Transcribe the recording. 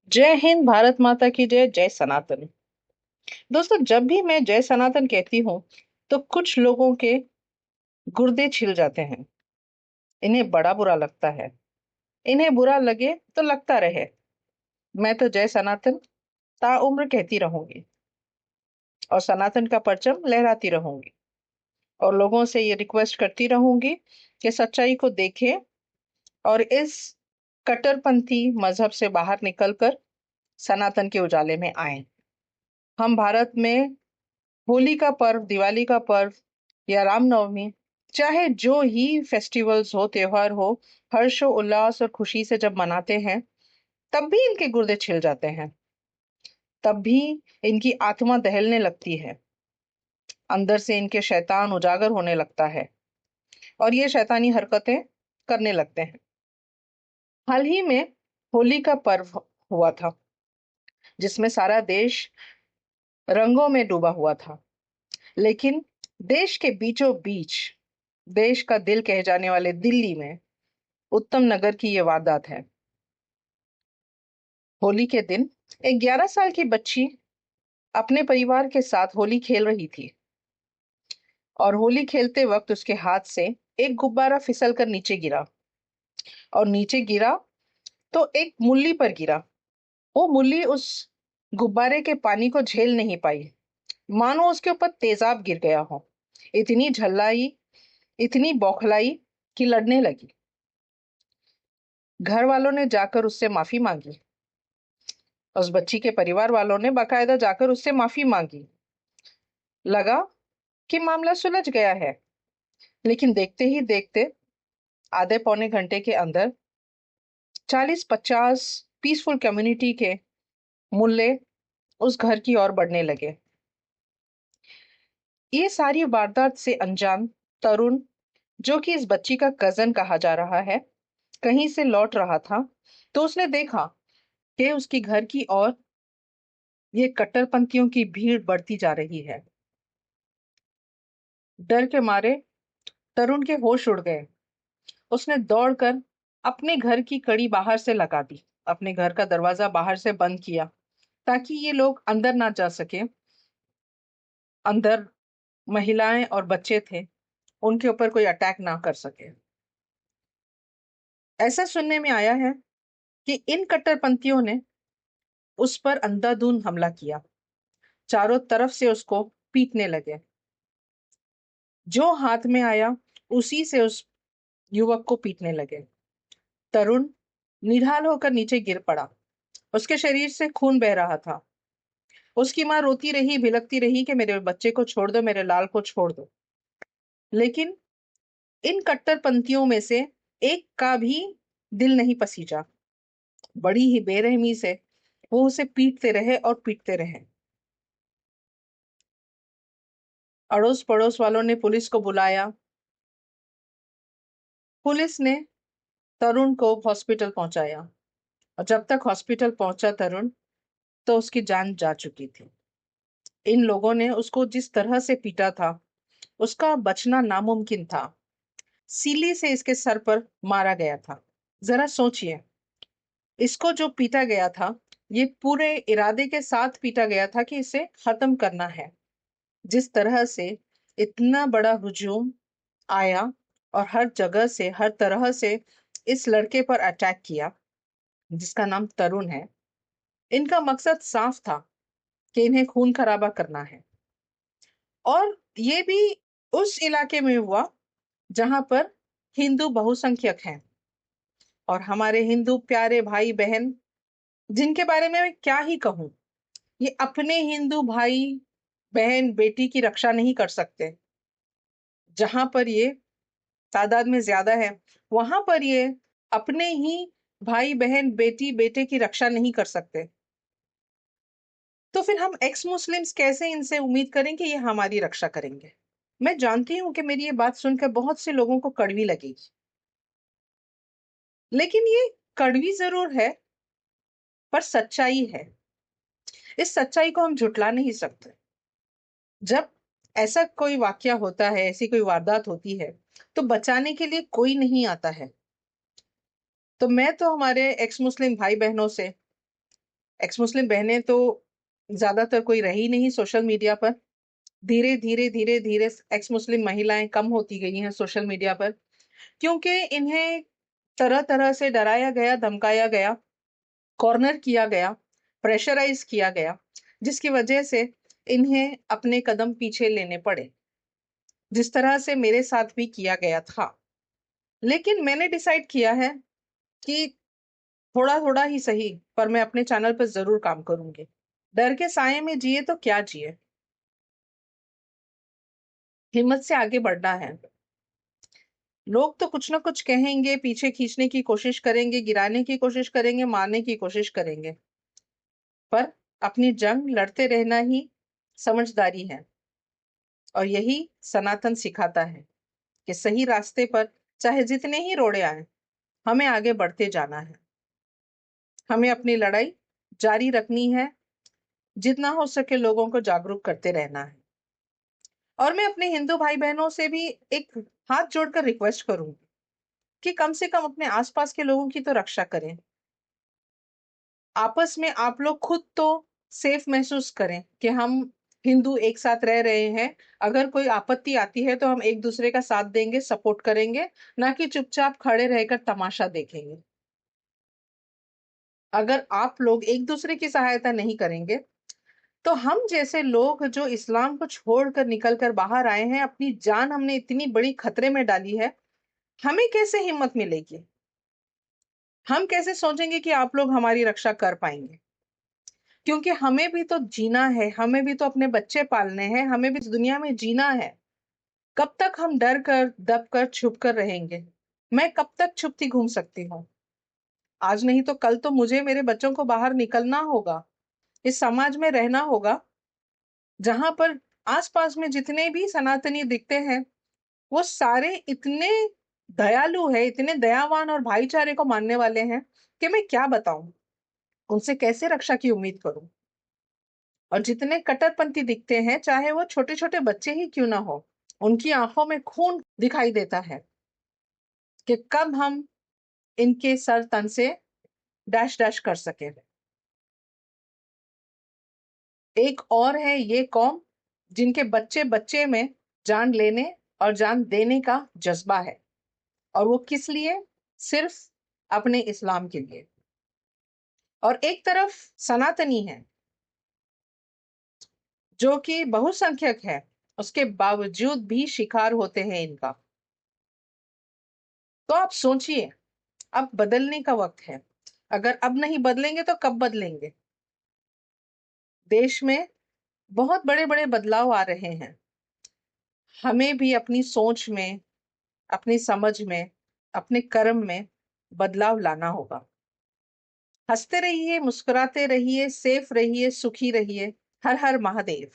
जय हिंद, भारत माता की जय। जय सनातन। दोस्तों, जब भी मैं जय सनातन कहती हूँ तो कुछ लोगों के गुर्दे छिल जाते हैं। इन्हें बड़ा बुरा लगता है। इन्हें बुरा लगे तो लगता रहे। मैं तो जय सनातन ताउम्र कहती रहूंगी और सनातन का परचम लहराती रहूंगी और लोगों से ये रिक्वेस्ट करती रहूंगी कि सच्चाई को देखें और इस कट्टरपंथी मजहब से बाहर निकलकर सनातन के उजाले में आए। हम भारत में होली का पर्व, दिवाली का पर्व या रामनवमी, चाहे जो ही फेस्टिवल्स हो, त्योहार हो, हर्षो उल्लास और खुशी से जब मनाते हैं तब भी इनके गुर्दे छिल जाते हैं। तब भी इनकी आत्मा दहलने लगती है। अंदर से इनके शैतान उजागर होने लगता है और ये शैतानी हरकतें करने लगते हैं। हाल ही में होली का पर्व हुआ था जिसमें सारा देश रंगों में डूबा हुआ था। लेकिन देश के बीचों बीच, देश का दिल कहे जाने वाले दिल्ली में, उत्तम नगर की ये वारदात है। होली के दिन एक 11 साल की बच्ची अपने परिवार के साथ होली खेल रही थी और होली खेलते वक्त उसके हाथ से एक गुब्बारा फिसल कर नीचे गिरा और नीचे गिरा तो एक मुल्ली पर गिरा। वो मुल्ली उस गुब्बारे के पानी को झेल नहीं पाई, मानो उसके ऊपर तेजाब गिर गया हो। इतनी झल्लाई, इतनी बौखलाई कि लड़ने लगी। घर वालों ने जाकर उससे माफी मांगी। उस बच्ची के परिवार वालों ने बाकायदा जाकर उससे माफी मांगी। लगा कि मामला सुलझ गया है। लेकिन देखते ही देखते आधे पौने घंटे के अंदर 40-50 पीसफुल कम्युनिटी के मुल्ले उस घर की ओर बढ़ने लगे। ये सारी वारदात से अनजान तरुण, जो कि इस बच्ची का कजन कहा जा रहा है, कहीं से लौट रहा था तो उसने देखा कि उसकी घर की ओर ये कट्टरपंथियों की भीड़ बढ़ती जा रही है। डर के मारे तरुण के होश उड़ गए। उसने दौड़कर अपने घर की कड़ी बाहर से लगा दी, अपने घर का दरवाजा बाहर से बंद किया ताकि ये लोग अंदर ना जा सके। अंदर महिलाएं और बच्चे थे, उनके ऊपर कोई अटैक ना कर सके। ऐसा सुनने में आया है कि इन कट्टरपंथियों ने उस पर अंधाधुंध हमला किया, चारों तरफ से उसको पीटने लगे। जो हाथ में आया उसी से उस युवक को पीटने लगे। तरुण निढाल होकर नीचे गिर पड़ा। उसके शरीर से खून बह रहा था। उसकी माँ रोती रही, भिलकती रही कि मेरे बच्चे को छोड़ दो, मेरे लाल को छोड़ दो। लेकिन इन कट्टरपंथियों में से एक का भी दिल नहीं पसीजा। बड़ी ही बेरहमी से वो उसे पीटते रहे और पीटते रहे। अड़ोस पड़ोस वालों ने पुलिस को बुलाया। पुलिस ने तरुण को हॉस्पिटल पहुंचाया और जब तक हॉस्पिटल पहुंचा तरुण, तो उसकी जान जा चुकी थी। इन लोगों ने उसको जिस तरह से पीटा था, उसका बचना नामुमकिन था। सीली से इसके सर पर मारा गया था। जरा सोचिए, इसको जो पीटा गया था, ये पूरे इरादे के साथ पीटा गया था कि इसे खत्म करना है। जिस तरह से इतना बड़ा हुजूम आया और हर जगह से, हर तरह से इस लड़के पर अटैक किया जिसका नाम तरुण है, इनका मकसद साफ था कि इन्हें खून खराबा करना है। और ये भी उस इलाके में हुआ जहां पर हिंदू बहुसंख्यक हैं। और हमारे हिंदू प्यारे भाई बहन, जिनके बारे में मैं क्या ही कहूं, ये अपने हिंदू भाई बहन बेटी की रक्षा नहीं कर सकते। जहां पर ये तादाद में ज्यादा है, वहां पर ये अपने ही भाई बहन बेटी बेटे की रक्षा नहीं कर सकते। तो फिर हम एक्स मुस्लिम्स कैसे इनसे उम्मीद करें कि ये हमारी रक्षा करेंगे? मैं जानती हूं कि मेरी ये बात सुनकर बहुत से लोगों को कड़वी लगेगी, लेकिन ये कड़वी जरूर है पर सच्चाई है। इस सच्चाई को हम झुटला नहीं सकते। जब ऐसा कोई वाकया होता है, ऐसी कोई वारदात होती है, तो बचाने के लिए कोई नहीं आता है। तो मैं तो हमारे एक्स मुस्लिम भाई बहनों से एक्स मुस्लिम बहनें तो ज्यादातर कोई रही नहीं सोशल मीडिया पर। धीरे धीरे धीरे धीरे एक्स मुस्लिम महिलाएं कम होती गई हैं सोशल मीडिया पर, क्योंकि इन्हें तरह तरह से डराया गया, धमकाया गया, कॉर्नर किया गया, प्रेशराइज किया गया, जिसकी वजह से इन्हें अपने कदम पीछे लेने पड़े, जिस तरह से मेरे साथ भी किया गया था। लेकिन मैंने डिसाइड किया है कि थोड़ा थोड़ा ही सही, पर मैं अपने चैनल पर जरूर काम करूंगी। डर के साये में जिए तो क्या जिए, हिम्मत से आगे बढ़ना है। लोग तो कुछ ना कुछ कहेंगे, पीछे खींचने की कोशिश करेंगे, गिराने की कोशिश करेंगे, मारने की कोशिश करेंगे, पर अपनी जंग लड़ते रहना ही समझदारी है। और यही सनातन सिखाता है कि सही रास्ते पर चाहे जितने ही रोड़े आए, हमें आगे बढ़ते जाना है। हमें अपनी लड़ाई जारी रखनी है, जितना हो सके लोगों को जागरूक करते रहना है। और मैं अपने हिंदू भाई बहनों से भी एक हाथ जोड़कर रिक्वेस्ट करूंगी कि कम से कम अपने आसपास के लोगों की तो रक्षा करें। आपस में आप लोग खुद तो सेफ महसूस करें कि हम हिंदू एक साथ रह रहे हैं। अगर कोई आपत्ति आती है तो हम एक दूसरे का साथ देंगे, सपोर्ट करेंगे, ना कि चुपचाप खड़े रहकर तमाशा देखेंगे। अगर आप लोग एक दूसरे की सहायता नहीं करेंगे तो हम जैसे लोग जो इस्लाम को छोड़कर निकल कर बाहर आए हैं, अपनी जान हमने इतनी बड़ी खतरे में डाली है, हमें कैसे हिम्मत मिलेगी? हम कैसे सोचेंगे कि आप लोग हमारी रक्षा कर पाएंगे? क्योंकि हमें भी तो जीना है, हमें भी तो अपने बच्चे पालने हैं, हमें भी इस दुनिया में जीना है। कब तक हम डर कर, दब कर, छुप कर रहेंगे? मैं कब तक छुपती घूम सकती हूँ? आज नहीं तो कल तो मुझे मेरे बच्चों को बाहर निकलना होगा, इस समाज में रहना होगा, जहां पर आसपास में जितने भी सनातनी दिखते हैं वो सारे इतने दयालु है, इतने दयावान और भाईचारे को मानने वाले हैं कि मैं क्या बताऊं, उनसे कैसे रक्षा की उम्मीद करूं। और जितने कट्टरपंथी दिखते हैं, चाहे वो छोटे छोटे बच्चे ही क्यों ना हो, उनकी आंखों में खून दिखाई देता है कि कब हम इनके सर तन से डैश डैश कर सके। एक और है ये कौम जिनके बच्चे बच्चे में जान लेने और जान देने का जज्बा है, और वो किस लिए? सिर्फ अपने इस्लाम के लिए। और एक तरफ सनातनी है जो कि बहुसंख्यक है, उसके बावजूद भी शिकार होते हैं इनका। तो आप सोचिए, अब बदलने का वक्त है। अगर अब नहीं बदलेंगे तो कब बदलेंगे? देश में बहुत बड़े बड़े बदलाव आ रहे हैं। हमें भी अपनी सोच में, अपनी समझ में, अपने कर्म में बदलाव लाना होगा। हंसते रहिए, मुस्कुराते रहिए, सेफ रहिए, सुखी रहिए। हर हर महादेव।